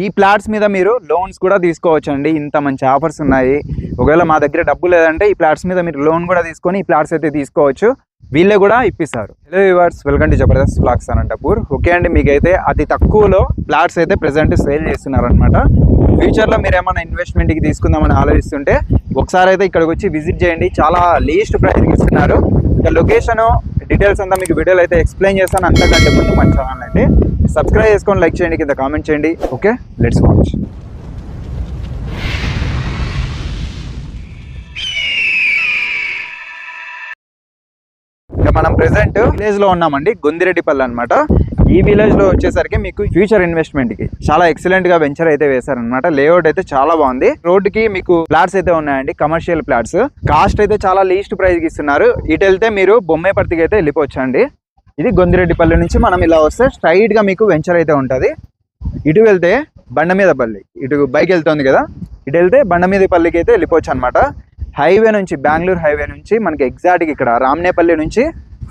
ఈ ప్లాట్స్ మీద మీరు లోన్స్ కూడా తీసుకోవచ్చు అండి. ఇంత మంచి ఆఫర్స్ ఉన్నాయి. ఒకవేళ మా దగ్గర డబ్బు లేదంటే ఈ ప్లాట్స్ మీద మీరు లోన్ కూడా తీసుకొని ఈ ప్లాట్స్ అయితే తీసుకోవచ్చు. వీళ్ళే కూడా ఇప్పిస్తారు. Hello viewers, welcome to Jabardasth vlogs Anantapur. Okay అండి, మీకైతే అతి తక్కువలో ప్లాట్స్ అయితే ప్రెజెంట్ సేల్ చేస్తున్నారు అనమాట. ఫ్యూచర్లో మీరు ఏమైనా ఇన్వెస్ట్మెంట్కి తీసుకుందామని ఆలోచిస్తుంటే ఒకసారి అయితే ఇక్కడికి వచ్చి విజిట్ చేయండి. చాలా లీస్ట్ ప్రైస్కి ఇస్తున్నారు. ఇక లొకేషన్ డీటెయిల్స్ అంతా మీకు వీడియోలో అయితే ఎక్స్ప్లెయిన్ చేస్తాను. అంతకంటే ముందు మన ఛానల్ అయితే సబ్స్క్రైబ్ చేసుకొని లైక్ చేయండి, కింద కామెంట్ చేయండి. Okay, let's watch. మనం ప్రెసెంట్ విలేజ్ లో ఉన్నామండి, గొందిరెడ్డిపల్లి అనమాట. ఈ విలేజ్ లో వచ్చేసరికి మీకు ఫ్యూచర్ ఇన్వెస్ట్మెంట్ కి చాలా ఎక్సలెంట్ గా వెంచర్ అయితే వేశారనమాట. లేఅవుట్ అయితే చాలా బాగుంది. రోడ్ కి మీకు ప్లాట్స్ అయితే ఉన్నాయండి, కమర్షియల్ ప్లాట్స్. కాస్ట్ అయితే చాలా లీస్ట్ ప్రైస్ కి ఇస్తున్నారు. ఇటు వెళ్తే మీరు బొమ్మేపర్తికి అయితే వెళ్ళిపోవచ్చు అండి. ఇది గొందిరెడ్డిపల్లి నుంచి మనం ఇలా వస్తే స్ట్రైట్ గా మీకు వెంచర్ అయితే ఉంటది. ఇటు వెళ్తే బండమీదపల్లి, ఇటు బైక్ వెళ్తుంది కదా, ఇటు వెళ్తే బండమీదపల్లికి అయితే వెళ్ళిపోవచ్చు అనమాట. హైవే నుంచి, బెంగళూరు హైవే నుంచి మనకి ఎగ్జాక్ట్గా ఇక్కడ రామనేపల్లి నుంచి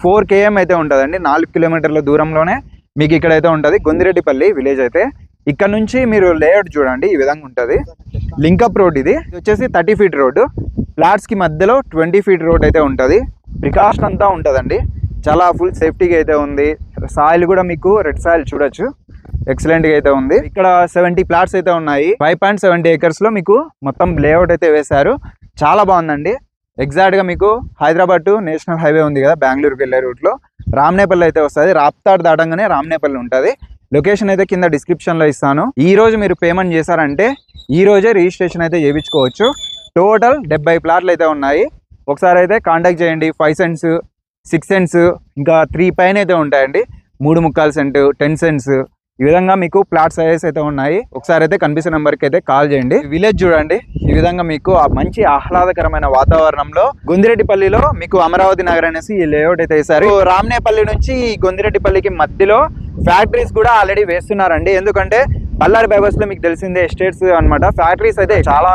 4 km అయితే ఉంటుందండి. 4 కిలోమీటర్ల దూరంలోనే మీకు ఇక్కడైతే ఉంటుంది గొందిరెడ్డిపల్లి విలేజ్ అయితే. ఇక్కడ నుంచి మీరు లేఅవుట్ చూడండి, ఈ విధంగా ఉంటుంది. లింకప్ రోడ్ ఇది వచ్చేసి 30 feet రోడ్డు. ఫ్లాట్స్కి మధ్యలో 20 feet రోడ్ అయితే ఉంటుంది. ప్రికాషన్ అంతా ఉంటుందండి. చాలా ఫుల్ సేఫ్టీగా అయితే ఉంది. సాయిల్ కూడా మీకు రెడ్ సాయిల్ చూడొచ్చు, ఎక్సలెంట్గా అయితే ఉంది. ఇక్కడ 70 ప్లాట్స్ అయితే ఉన్నాయి. 5.70 acres లో మీకు మొత్తం లేఅవుట్ అయితే వేశారు. చాలా బాగుందండి. ఎగ్జాక్ట్గా మీకు హైదరాబాద్ టు నేషనల్ హైవే ఉంది కదా, బెంగళూరుకి వెళ్ళే రూట్లో రామనేపల్లి అయితే వస్తుంది. రాప్తాడ్ దాటంగానే రామనేపల్లి ఉంటుంది. లొకేషన్ అయితే కింద డిస్క్రిప్షన్లో ఇస్తాను. ఈ రోజు మీరు పేమెంట్ చేశారంటే ఈ రోజే రిజిస్ట్రేషన్ అయితే చేయించుకోవచ్చు. టోటల్ 70 ప్లాట్లు అయితే ఉన్నాయి. ఒకసారి అయితే కాంటాక్ట్ చేయండి. 5 cents, 6 cents, ఇంకా 3 పైన అయితే ఉంటాయండి. 3.25 cents, 10 cents, ఈ విధంగా మీకు ప్లాట్ సైజెస్ అయితే ఉన్నాయి. ఒకసారి అయితే కనిపిస్తున్న నెంబర్కి అయితే కాల్ చేయండి. విలేజ్ చూడండి, ఈ విధంగా మీకు ఆ మంచి ఆహ్లాదకరమైన వాతావరణంలో గొందిరెడ్డిపల్లిలో మీకు అమరావతి నగర్ అనేసి ఈ లేఅవుట్ అయితే వేశారు. రామనేపల్లి నుంచి గొందిరెడ్డిపల్లికి మధ్యలో ఫ్యాక్టరీస్ కూడా ఆల్రెడీ వేస్తున్నారండి. ఎందుకంటే బళ్ళారి బైపాస్ లో మీకు తెలిసిందే ఎస్టేట్స్ అనమాట. ఫ్యాక్టరీస్ అయితే చాలా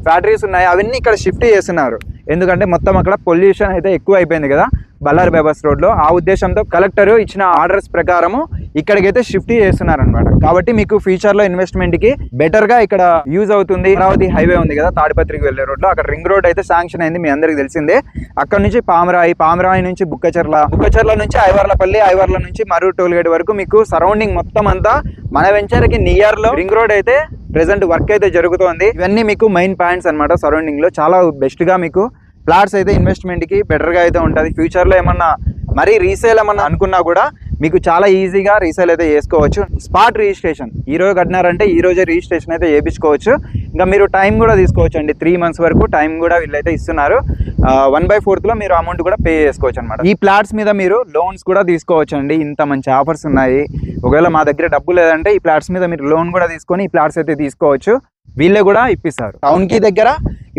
ఫ్యాక్టరీస్ ఉన్నాయి, అవన్నీ ఇక్కడ షిఫ్ట్ చేస్తున్నారు. ఎందుకంటే మొత్తం అక్కడ పొల్యూషన్ అయితే ఎక్కువ అయిపోయింది కదా బళ్ళారి బైపాస్ రోడ్లో. ఆ ఉద్దేశంతో కలెక్టర్ ఇచ్చిన ఆర్డర్స్ ప్రకారము ఇక్కడికైతే షిఫ్ట్ చేస్తున్నారు అనమాట. కాబట్టి మీకు ఫ్యూచర్లో ఇన్వెస్ట్మెంట్కి బెటర్గా ఇక్కడ యూజ్ అవుతుంది. అమరావతి హైవే ఉంది కదా, తాడిపత్రికి వెళ్ళే రోడ్లో, అక్కడ రింగ్ రోడ్ అయితే శాంక్షన్ అయింది, మీ అందరికి తెలిసిందే. అక్కడ నుంచి పామరాయి నుంచి బుక్కచర్ల నుంచి ఐవర్ల నుంచి మరూరు టోల్గేట్ వరకు మీకు సరౌండింగ్ మొత్తం అంతా మన వెంచర్కి నియర్లో రింగ్ రోడ్ అయితే ప్రెసెంట్ వర్క్ అయితే జరుగుతోంది. ఇవన్నీ మీకు మెయిన్ పాయింట్స్ అనమాట. సరౌండింగ్ లో చాలా బెస్ట్ గా మీకు ప్లాట్స్ అయితే ఇన్వెస్ట్మెంట్ కి బెటర్ గా అయితే ఉంటుంది. ఫ్యూచర్ లో ఏమన్నా మరీ రీసేల్ ఏమన్నా అనుకున్నా కూడా మీకు చాలా ఈజీగా రీసేల్ అయితే చేసుకోవచ్చు. స్పాట్ రిజిస్ట్రేషన్ ఈ రోజు కట్టినారంటే ఈ రోజే రిజిస్ట్రేషన్ అయితే చేయించుకోవచ్చు. ఇంకా మీరు టైం కూడా తీసుకోవచ్చు అండి. 3 months వరకు టైం కూడా వీళ్ళైతే ఇస్తున్నారు. 1/4 లో మీరు అమౌంట్ కూడా పే చేసుకోవచ్చు అనమాట. ఈ ప్లాట్స్ మీద మీరు లోన్స్ కూడా తీసుకోవచ్చు అండి. ఇంత మంచి ఆఫర్స్ ఉన్నాయి. ఒకవేళ మా దగ్గర డబ్బు లేదంటే ఈ ప్లాట్స్ మీద మీరు లోన్ కూడా తీసుకొని ఈ ప్లాట్స్ అయితే తీసుకోవచ్చు. వీళ్ళే కూడా ఇప్పిస్తారు. టౌన్ కి దగ్గర,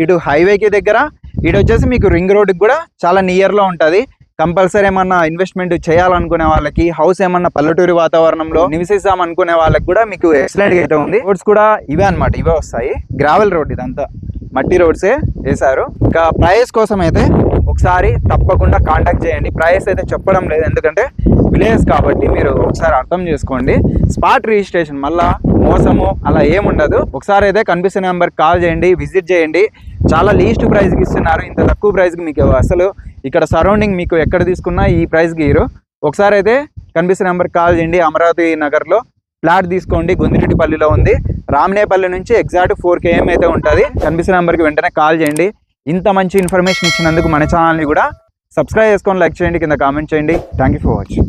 ఇటు హైవేకి దగ్గర, ఇటు వచ్చేసి మీకు రింగ్ రోడ్కి కూడా చాలా నియర్లో ఉంటుంది. కంపల్సరీ ఏమన్నా ఇన్వెస్ట్మెంట్ చేయాలనుకునే వాళ్ళకి, హౌస్ ఏమన్నా పల్లెటూరి వాతావరణంలో నివసిస్తాం అనుకునే వాళ్ళకి కూడా మీకు ఎక్సలెంట్ గా అయితే ఉంది. రోడ్స్ కూడా ఇవే అనమాట, ఇవే వస్తాయి. గ్రావెల్ రోడ్ ఇదంతా మట్టి రోడ్సే వేశారు. ఇంకా ప్రైస్ కోసం అయితే ఒకసారి తప్పకుండా కాంటాక్ట్ చేయండి. ప్రైస్ అయితే చెప్పడం లేదు, ఎందుకంటే విలేజ్ కాబట్టి మీరు ఒకసారి అర్థం చేసుకోండి. స్పాట్ రిజిస్ట్రేషన్, మళ్ళా మోసము అలా ఏముండదు. ఒకసారి అయితే కనిపిస్తున్న నెంబర్ కాల్ చేయండి, విజిట్ చేయండి. చాలా లీస్ట్ ప్రైస్కి ఇస్తున్నారు. ఇంత తక్కువ ప్రైస్కి మీకు అసలు ఇక్కడ సరౌండింగ్ మీకు ఎక్కడ తీసుకున్నా ఈ ప్రైస్కి ఇరు. ఒకసారి అయితే కనిపిస్తున్న నెంబర్ కాల్ చేయండి. అమరావతి నగర్లో ప్లాట్ తీసుకోండి. గొందిరెడ్డిపల్లిలో ఉంది. రామనేపల్లి నుంచి ఎగ్జాక్ట్ 4 km అయితే ఉంటుంది. కనిపిస్తున్న నెంబర్కి వెంటనే కాల్ చేయండి. ఇంత మంచి ఇన్ఫర్మేషన్ ఇచ్చినందుకు మన ఛానల్ని కూడా సబ్స్క్రైబ్ చేసుకొని లైక్ చేయండి, కింద కామెంట్ చేయండి. Thank you for watching.